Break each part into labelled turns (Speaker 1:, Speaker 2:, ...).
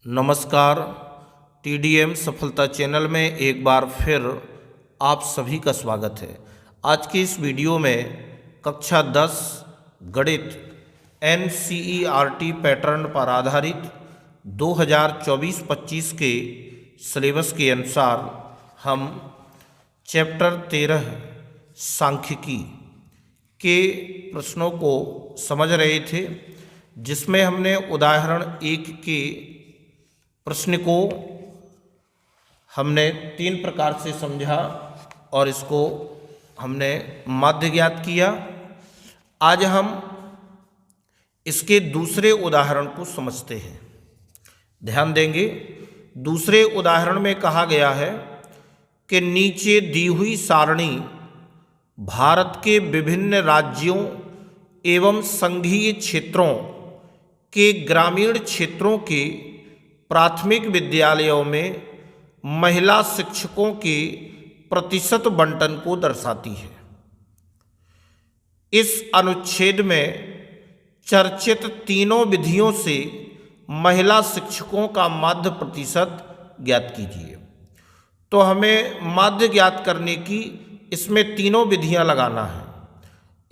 Speaker 1: नमस्कार। टीडीएम सफलता चैनल में एक बार फिर आप सभी का स्वागत है। आज की इस वीडियो में कक्षा 10 गणित एनसीईआरटी पैटर्न पर आधारित 2024-25 के सिलेबस के अनुसार हम चैप्टर 13 सांख्यिकी के प्रश्नों को समझ रहे थे, जिसमें हमने उदाहरण 1 के प्रश्न को हमने 3 प्रकार से समझा और इसको हमने माध्य ज्ञात किया। आज हम इसके दूसरे उदाहरण को समझते हैं। ध्यान देंगे, दूसरे उदाहरण में कहा गया है कि नीचे दी हुई सारणी भारत के विभिन्न राज्यों एवं संघीय क्षेत्रों के ग्रामीण क्षेत्रों के प्राथमिक विद्यालयों में महिला शिक्षकों के प्रतिशत बंटन को दर्शाती है। इस अनुच्छेद में चर्चित तीनों विधियों से महिला शिक्षकों का माध्य प्रतिशत ज्ञात कीजिए। तो हमें माध्य ज्ञात करने की इसमें तीनों विधियां लगाना है,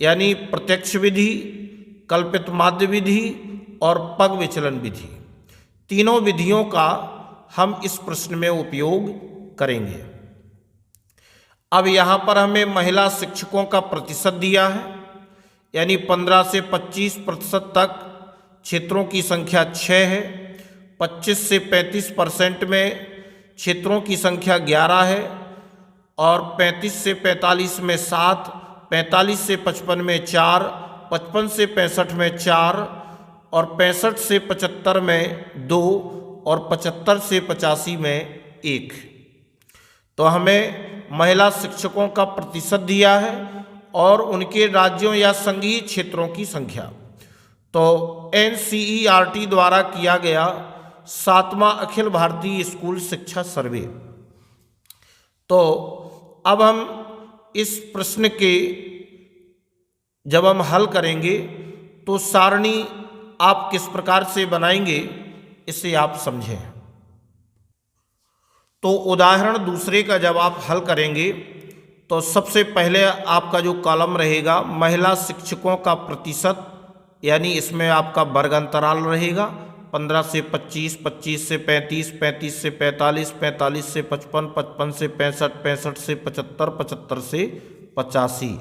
Speaker 1: यानी प्रत्यक्ष विधि, कल्पित माध्य विधि और पग विचलन विधि। तीनों विधियों का हम इस प्रश्न में उपयोग करेंगे। अब यहाँ पर हमें महिला शिक्षकों का प्रतिशत दिया है, यानी 15 से 25% तक क्षेत्रों की संख्या 6 है। 25 से 35% में क्षेत्रों की संख्या 11 है और 35 से 45 में 7, 45 से 55 में 4, 55 से 65 में 4 और 65 से 75 में 2 और 75 से 85 में 1। तो हमें महिला शिक्षकों का प्रतिशत दिया है और उनके राज्यों या संघीय क्षेत्रों की संख्या। तो एनसीईआरटी द्वारा किया गया 7वां अखिल भारतीय स्कूल शिक्षा सर्वे। तो अब हम इस प्रश्न के जब हम हल करेंगे तो सारणी आप किस प्रकार से बनाएंगे इसे आप समझें। तो उदाहरण दूसरे का जब आप हल करेंगे तो सबसे पहले आपका जो कॉलम रहेगा महिला शिक्षकों का प्रतिशत, यानी इसमें आपका वर्ग अंतराल रहेगा 15 से 25, 25 से 35, 35 से 45, 45 से 55, 55 से 65, 65 से 75, 75 से 85।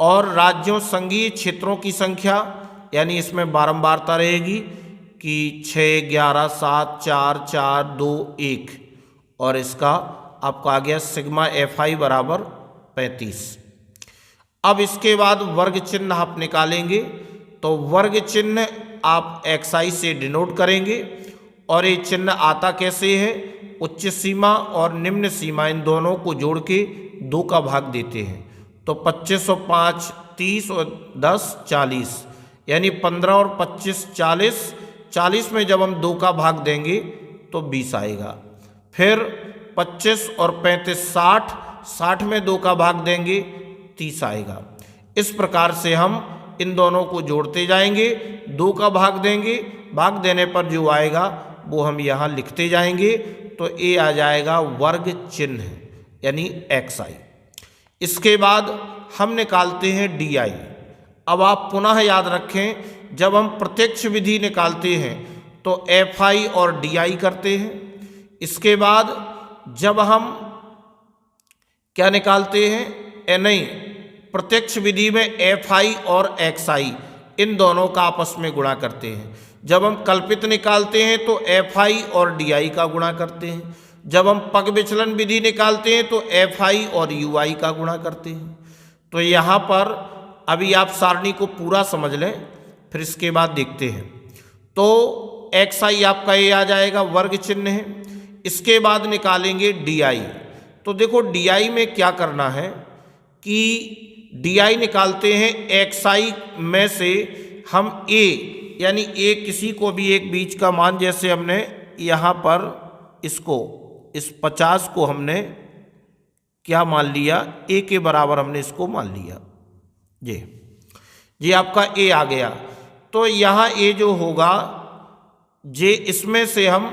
Speaker 1: और राज्यों संघीय क्षेत्रों की संख्या, यानी इसमें बारंबारता रहेगी कि 6, 11, 7, 4, 4, 2, 1 और इसका आपका आ गया सिग्मा FI बराबर 35। अब इसके बाद वर्ग चिन्ह आप निकालेंगे तो वर्ग चिन्ह आप XI से डिनोट करेंगे और ये चिन्ह आता कैसे है, उच्च सीमा और निम्न सीमा इन दोनों को जोड़ के 2 का भाग देते हैं। तो 25 और 5 30 और 10 40, यानी 15 और 25 40, 40 में जब हम 2 का भाग देंगे तो 20 आएगा। फिर 25 और 35 60, 60 में 2 का भाग देंगे 30 आएगा। इस प्रकार से हम इन दोनों को जोड़ते जाएंगे, 2 का भाग देंगे, भाग देने पर जो आएगा वो हम यहाँ लिखते जाएंगे। तो ये आ जाएगा वर्ग चिन्ह, यानी XI। इसके बाद हम निकालते हैं DI। अब आप पुनः याद रखें, जब हम प्रत्यक्ष विधि निकालते हैं तो FI और DI करते हैं। इसके बाद जब हम क्या निकालते हैं, नहीं, प्रत्यक्ष विधि में FI और XI इन दोनों का आपस में गुणा करते हैं। जब हम कल्पित निकालते हैं तो FI और DI का गुणा करते हैं। जब हम पग विचलन विधि निकालते हैं तो FI और UI का गुणा करते हैं। तो यहाँ पर अभी आप सारणी को पूरा समझ लें, फिर इसके बाद देखते हैं। तो XI आपका ये आ जाएगा, वर्ग चिन्ह है। इसके बाद निकालेंगे DI। तो देखो DI में क्या करना है कि DI निकालते हैं XI में से हम A, यानी A किसी को भी एक बीच का मान, जैसे हमने यहाँ पर इसको इस 50 को हमने क्या मान लिया, A के बराबर हमने इसको मान लिया। जी आपका A आ गया। तो यहाँ A जो होगा जे इसमें से हम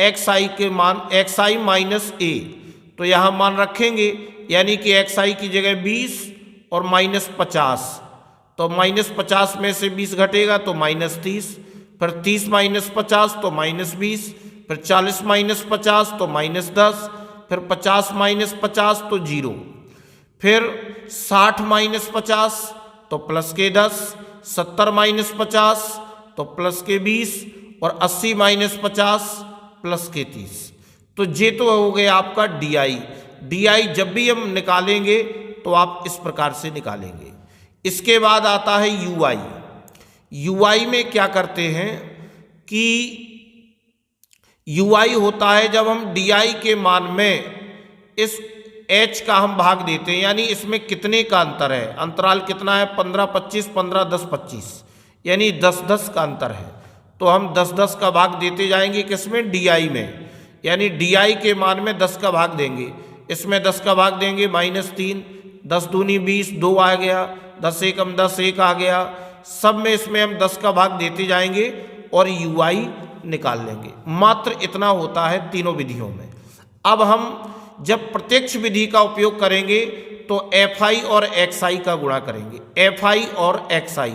Speaker 1: एक्स आई के मान एक्स आई माइनस ए, तो यहाँ मान रखेंगे, यानी कि एक्स आई की जगह 20 और माइनस 50, तो माइनस 50 में से 20 घटेगा तो माइनस 30, फिर 30 माइनस 50 तो माइनस 20, फिर 40 माइनस 50 तो माइनस 10, फिर 50 माइनस 50 तो 0, फिर 60 माइनस 50 तो प्लस के 10, 70 माइनस 50 तो प्लस के 20 और 80 माइनस 50 प्लस के 30। तो ये तो हो गया आपका डीआई। डीआई जब भी हम निकालेंगे तो आप इस प्रकार से निकालेंगे। इसके बाद आता है यूआई। यूआई में क्या करते हैं कि यूआई होता है जब हम डीआई के मान में इस एच का हम भाग देते हैं, यानी इसमें कितने का अंतर है, अंतराल कितना है 15 25 15 10 25, यानी 10 10 का अंतर है, तो हम 10 10 का भाग देते जाएंगे किसमें, डीआई में, यानी डीआई के मान में 10 का भाग देंगे, इसमें 10 का भाग देंगे -3, 10 दूनी 20, 2 आ गया, 10 एकम 10, 1 आ गया, सब में इसमें हम 10 का भाग देते जाएंगे और यूआई निकाल लेंगे। मात्र इतना होता है तीनों विधियों में। अब हम जब प्रत्यक्ष विधि का उपयोग करेंगे तो एफ आई और एक्स आई का गुणा करेंगे, एफ आई और एक्स आई,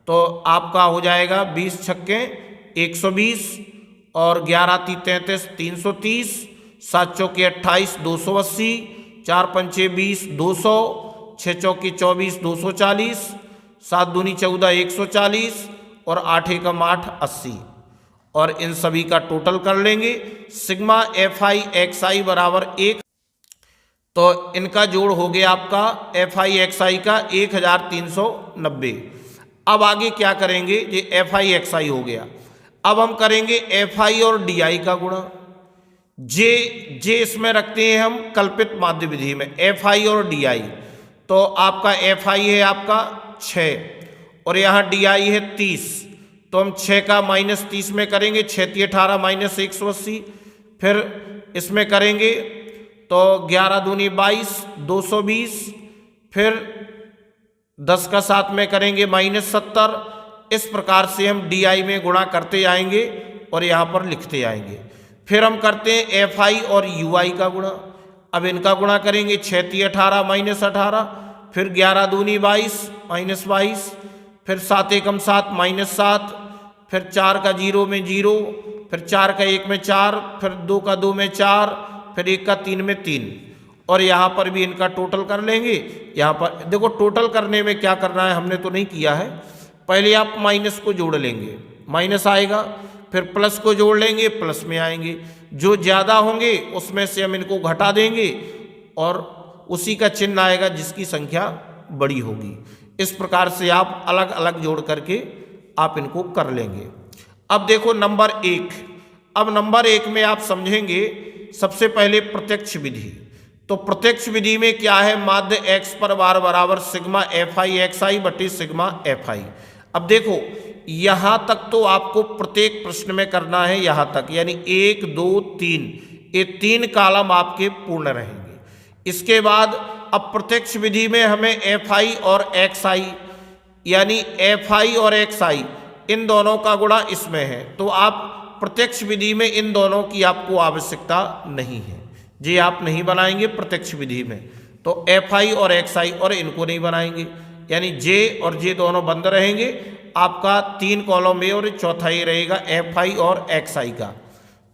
Speaker 1: तो आपका हो जाएगा 20 छक्के 120 और 11 × 33 330, 7 चौके 28 280, 4 पंचे 20 200, 6 चौके 24 240, 7 दूनी 14 140 और 8 एकम 8 80, और इन सभी का टोटल कर लेंगे। सिग्मा एफ आई एक्स आई बराबर 1, तो इनका जोड़ हो गया आपका एफ आई एक्स आई का 1390। अब आगे क्या करेंगे, ये एफ आई एक्स आई हो गया, अब हम करेंगे एफ आई और डी आई का गुणा। जे इसमें रखते हैं हम कल्पित माध्य विधि में, एफ आई और डी आई, तो आपका एफ आई है आपका 6 और यहाँ डी आई है 30, तो हम 6 का -30 में करेंगे, 6 × 18 -180, फिर इसमें करेंगे तो 11 दूनी 22 220, फिर 10 का 7 में करेंगे -70। इस प्रकार से हम डीआई में गुणा करते आएंगे और यहाँ पर लिखते आएंगे। फिर हम करते हैं एफ आई और यूआई का गुणा। अब इनका गुणा करेंगे, 6 × 18 -18, फिर 11 दूनी 22 -22, फिर 7 एकम 7 -7, फिर 4 का 0 में 0, फिर 4 का 1 में 4, फिर 2 का 2 में 4, फिर 1 का 3 में 3, और यहाँ पर भी इनका टोटल कर लेंगे। यहाँ पर देखो टोटल करने में क्या करना है, हमने तो नहीं किया है, पहले आप माइनस को जोड़ लेंगे, माइनस आएगा, फिर प्लस को जोड़ लेंगे, प्लस में आएंगे, जो ज़्यादा होंगे उसमें से हम इनको घटा देंगे और उसी का चिन्ह आएगा जिसकी संख्या बड़ी होगी। इस प्रकार से आप अलग अलग जोड़ करके आप इनको कर लेंगे। अब देखो नंबर 1, अब नंबर 1 में आप समझेंगे सबसे पहले प्रत्यक्ष विधि। तो प्रत्यक्ष विधि में क्या है, माध्य x पर बार बराबर सिग्मा एफ आई एक्स आई बटे सिग्मा एफ आई। अब देखो यहाँ तक तो आपको प्रत्येक प्रश्न में करना है, यहाँ तक यानी 1 2 3, ये 3 कॉलम आपके पूर्ण रहेंगे। इसके बाद अब प्रत्यक्ष विधि में हमें एफ आई और एक्स आई, यानी एफ आई और एक्स आई इन दोनों का गुणा इसमें है, तो आप प्रत्यक्ष विधि में इन दोनों की आपको आवश्यकता नहीं है, जी आप नहीं बनाएंगे प्रत्यक्ष विधि में, तो एफ आई और एक्स आई और इनको नहीं बनाएंगे, यानी जे और जे दोनों बंद रहेंगे। आपका 3 कॉलम ए और चौथा ए रहेगा एफ आई और एक्स आई का।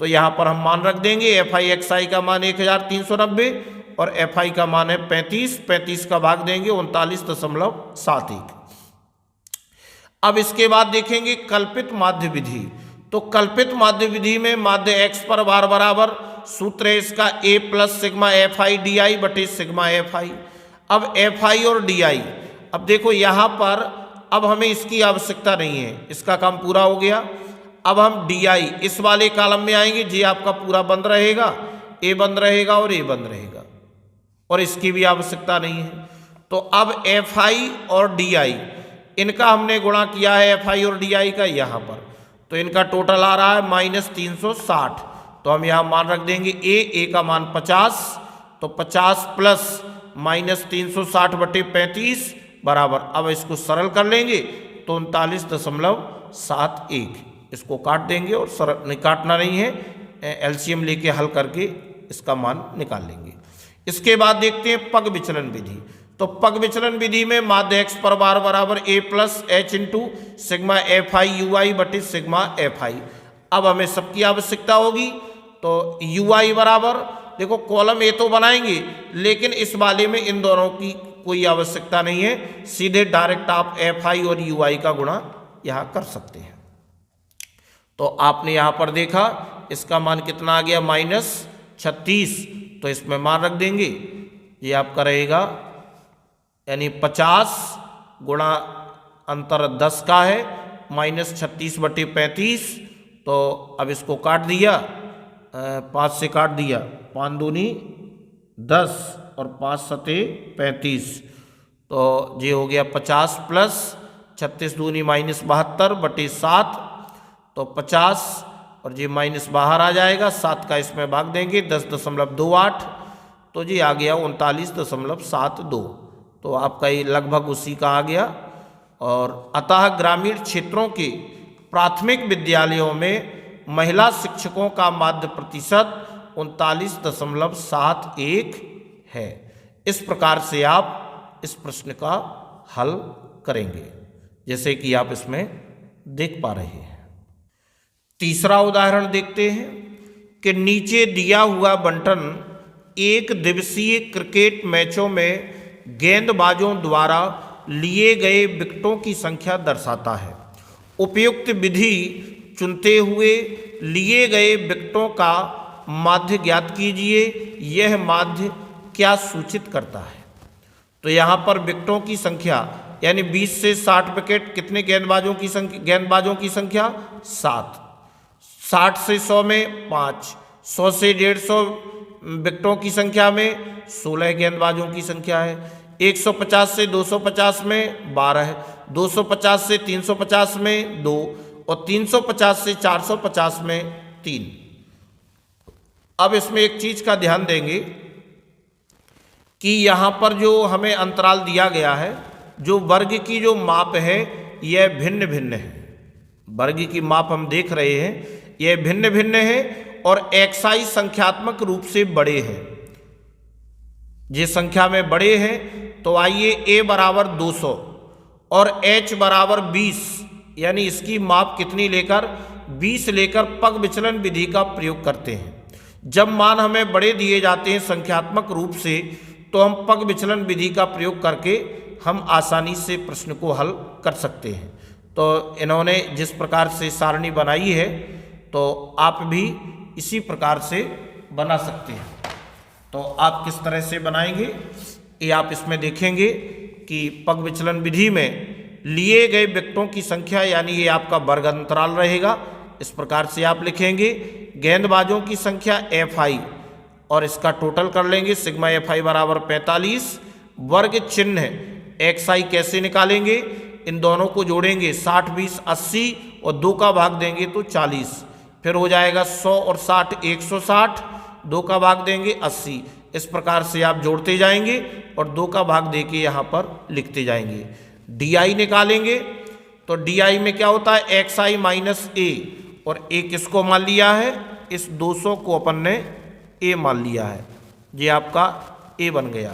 Speaker 1: तो यहाँ पर हम मान रख देंगे, एफ आई एक्स आई का मान 1390 और एफ आई का मान है 35, 35 का भाग देंगे 39.71। अब इसके बाद देखेंगे कल्पित माध्य विधि। तो कल्पित माध्य विधि में माध्य एक्स पर बार बराबर सूत्र है इसका a plus sigma F I D I बटे सिग्मा एफ आई। अब एफ आई और डी आई, अब देखो यहाँ पर अब हमें इसकी आवश्यकता नहीं है, इसका काम पूरा हो गया। अब हम डी आई इस वाले कॉलम में आएंगे, जी आपका पूरा बंद रहेगा, ए बंद रहेगा और ए बंद रहेगा, और इसकी भी आवश्यकता नहीं है। तो अब एफ आई और डी आई इनका हमने गुणा किया है, एफ आई और डी आई का यहाँ पर, तो इनका टोटल आ रहा है -360। तो हम यहाँ मान रख देंगे ए का मान 50, तो 50 प्लस -360 बटे 35 बराबर, अब इसको सरल कर लेंगे तो 39.71। इसको काट देंगे और नहीं काटना नहीं है, एलसीएम लेके हल करके इसका मान निकाल लेंगे। इसके बाद देखते हैं पग विचलन विधि। तो पग विचलन विधि में माध्य x पर बार बराबर a plus H into sigma F I U I बटे सिग्मा एफ आई। अब हमें सबकी आवश्यकता होगी, तो यू आई बराबर, देखो कॉलम ए तो बनाएंगे लेकिन इस वाले में इन दोनों की कोई आवश्यकता नहीं है, सीधे डायरेक्ट आप एफ आई और यू आई का गुणा यहाँ कर सकते हैं। तो आपने यहाँ पर देखा इसका मान कितना आ गया -36, तो इसमें मान रख देंगे, ये आपका रहेगा यानी 50 गुणा अंतर 10 का है -36 बटे 35। तो अब इसको काट दिया, 5 से काट दिया, 5 दूनी 10 और 5 सते 35, तो ये हो गया 50 प्लस 36 दूनी -72 बटे 7, तो 50 और ये माइनस बाहर आ जाएगा, 7 का इसमें भाग देंगे 10.28, तो जी आ गया 39.72। तो आपका ये लगभग उसी का आ गया। और अतः ग्रामीण क्षेत्रों के प्राथमिक विद्यालयों में महिला शिक्षकों का माध्य प्रतिशत 39.71 है। इस प्रकार से आप इस प्रश्न का हल करेंगे, जैसे कि आप इसमें देख पा रहे हैं। तीसरा उदाहरण देखते हैं कि नीचे दिया हुआ बंटन एक दिवसीय क्रिकेट मैचों में गेंदबाजों द्वारा लिए गए विकेटों की संख्या दर्शाता है। उपयुक्त विधि चुनते हुए लिए गए विकेटों का माध्य ज्ञात कीजिए। यह माध्य क्या सूचित करता है? तो यहाँ पर विकेटों की संख्या यानी 20 से 60 विकेट, कितने गेंदबाजों की संख्या 7, 60 से 100 में 5, 100 से 150 विकेटों की संख्या में 16 गेंदबाजों की संख्या है, 150 से 250 में 12, 250 से 350 में 2 और 350 से 450 में 3। अब इसमें एक चीज का ध्यान देंगे कि यहाँ पर जो हमें अंतराल दिया गया है, जो वर्ग की जो माप है यह भिन्न भिन्न है। वर्ग की माप हम देख रहे हैं, यह भिन्न भिन्न है और एक्साई संख्यात्मक रूप से बड़े हैं। ये संख्या में बड़े हैं, तो आइए a बराबर 200 और h बराबर 20, यानी इसकी माप कितनी लेकर 20 लेकर पग विचलन विधि का प्रयोग करते हैं। जब मान हमें बड़े दिए जाते हैं संख्यात्मक रूप से, तो हम पग विचलन विधि का प्रयोग करके हम आसानी से प्रश्न को हल कर सकते हैं। तो इन्होंने जिस प्रकार से सारणी बनाई है, तो आप भी इसी प्रकार से बना सकते हैं। तो आप किस तरह से बनाएंगे ये आप इसमें देखेंगे कि पग विचलन विधि में लिए गए विकेटों की संख्या यानी ये आपका वर्ग अंतराल रहेगा। इस प्रकार से आप लिखेंगे गेंदबाजों की संख्या FI और इसका टोटल कर लेंगे, सिग्मा FI बराबर 45, वर्ग चिन्ह XI कैसे निकालेंगे, इन दोनों को जोड़ेंगे 60 20 80 और 2 का भाग देंगे तो 40, फिर हो जाएगा 100 और 60 160, 2 का भाग देंगे 80। इस प्रकार से आप जोड़ते जाएंगे और 2 का भाग देके यहाँ पर लिखते जाएंगे। DI निकालेंगे तो DI में क्या होता है XI माइनस A, और A किसको मान लिया है, इस 200 को अपन ने A मान लिया है, ये आपका A बन गया।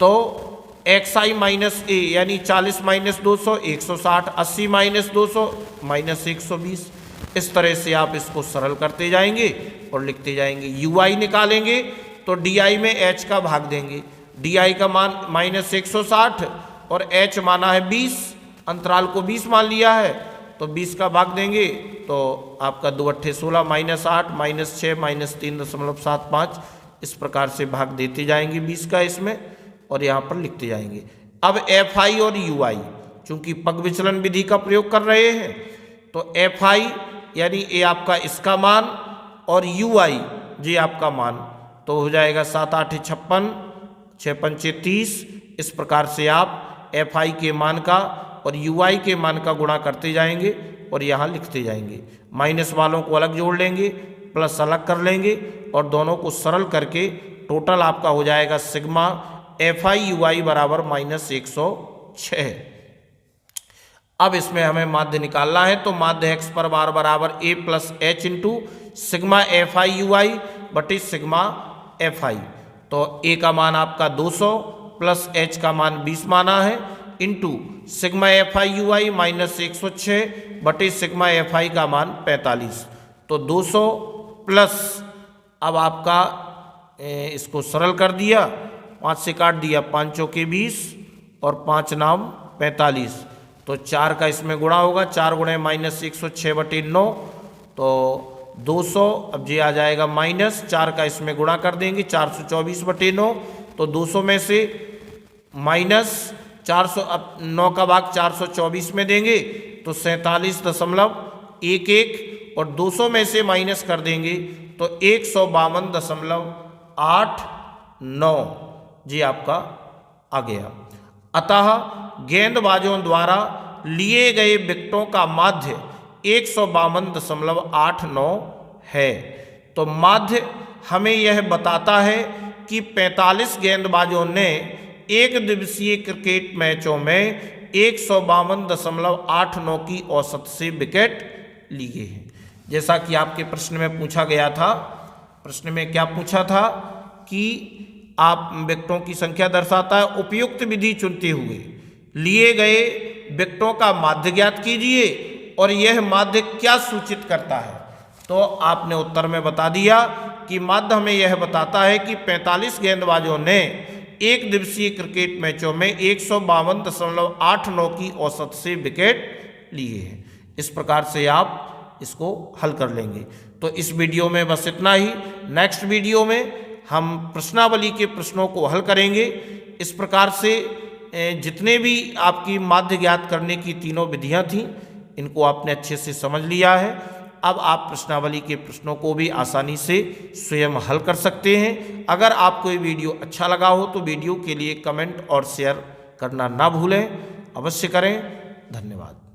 Speaker 1: तो XI माइनस A यानी 40 माइनस 200 160, 80 माइनस 200 माइनस 120। इस तरह से आप इसको सरल करते जाएंगे और लिखते जाएंगे। UI निकालेंगे तो DI में H का भाग देंगे, DI का मान माइनस 160 और H माना है 20, अंतराल को 20 मान लिया है, तो 20 का भाग देंगे तो आपका 2 8 16 माइनस 8 माइनस 6 माइनस 3.75, इस प्रकार से भाग देते जाएंगे 20 का इसमें और यहाँ पर लिखते जाएंगे। अब FI और UI चूंकि पग विचलन विधि का प्रयोग कर रहे हैं, तो FI यानी ये आपका इसका मान और UI ये आपका मान, तो हो जाएगा 7 8 56 6 5 30। इस प्रकार से आप FI के मान का और UI के मान का गुणा करते जाएंगे और यहाँ लिखते जाएंगे। माइनस वालों को अलग जोड़ लेंगे, प्लस अलग कर लेंगे और दोनों को सरल करके टोटल आपका हो जाएगा सिग्मा FI UI बराबर -106। अब इसमें हमें माध्य निकालना है, तो माध्य x पर बार बराबर a plus H into sigma F I U I बटे सिग्मा एफ आई। तो a का मान आपका 200 प्लस h का मान 20 माना है into sigma F I U I minus 106 बटे सिग्मा एफ आई का मान 45। तो 200 प्लस, अब आपका इसको सरल कर दिया, 5 से काट दिया, 5 चौके 20 और 5 नाम 45। तो 4 का इसमें गुणा होगा, 4 गुणे माइनस 106 बटे 9, तो 200, अब ये आ जाएगा माइनस 4 का इसमें गुणा कर देंगे, 424 बटे 9, तो 200 में से माइनस 400, अब 9 का भाग 424 में देंगे तो 47.11 और 200 में से माइनस कर देंगे तो 152.89 जी आपका आ गया। अतः गेंदबाजों द्वारा लिए गए विकेटों का माध्य 152.89 है। तो माध्य हमें यह बताता है कि 45 गेंदबाजों ने एक दिवसीय क्रिकेट मैचों में 152.89 की औसत से विकेट लिए हैं। जैसा कि आपके प्रश्न में पूछा गया था, प्रश्न में क्या पूछा था कि आप विकेटों की संख्या दर्शाता है, उपयुक्त विधि चुनते हुए लिए गए विकेटों का माध्य ज्ञात कीजिए और यह माध्य क्या सूचित करता है। तो आपने उत्तर में बता दिया कि माध्य हमें यह बताता है कि 45 गेंदबाजों ने एक दिवसीय क्रिकेट मैचों में 152.89 की औसत से विकेट लिए हैं। इस प्रकार से आप इसको हल कर लेंगे। तो इस वीडियो में बस इतना ही। नेक्स्ट वीडियो में हम प्रश्नावली के प्रश्नों को हल करेंगे। इस प्रकार से जितने भी आपकी माध्य ज्ञात करने की तीनों विधियां थीं, इनको आपने अच्छे से समझ लिया है। अब आप प्रश्नावली के प्रश्नों को भी आसानी से स्वयं हल कर सकते हैं। अगर आपको ये वीडियो अच्छा लगा हो तो वीडियो के लिए कमेंट और शेयर करना ना भूलें, अवश्य करें। धन्यवाद।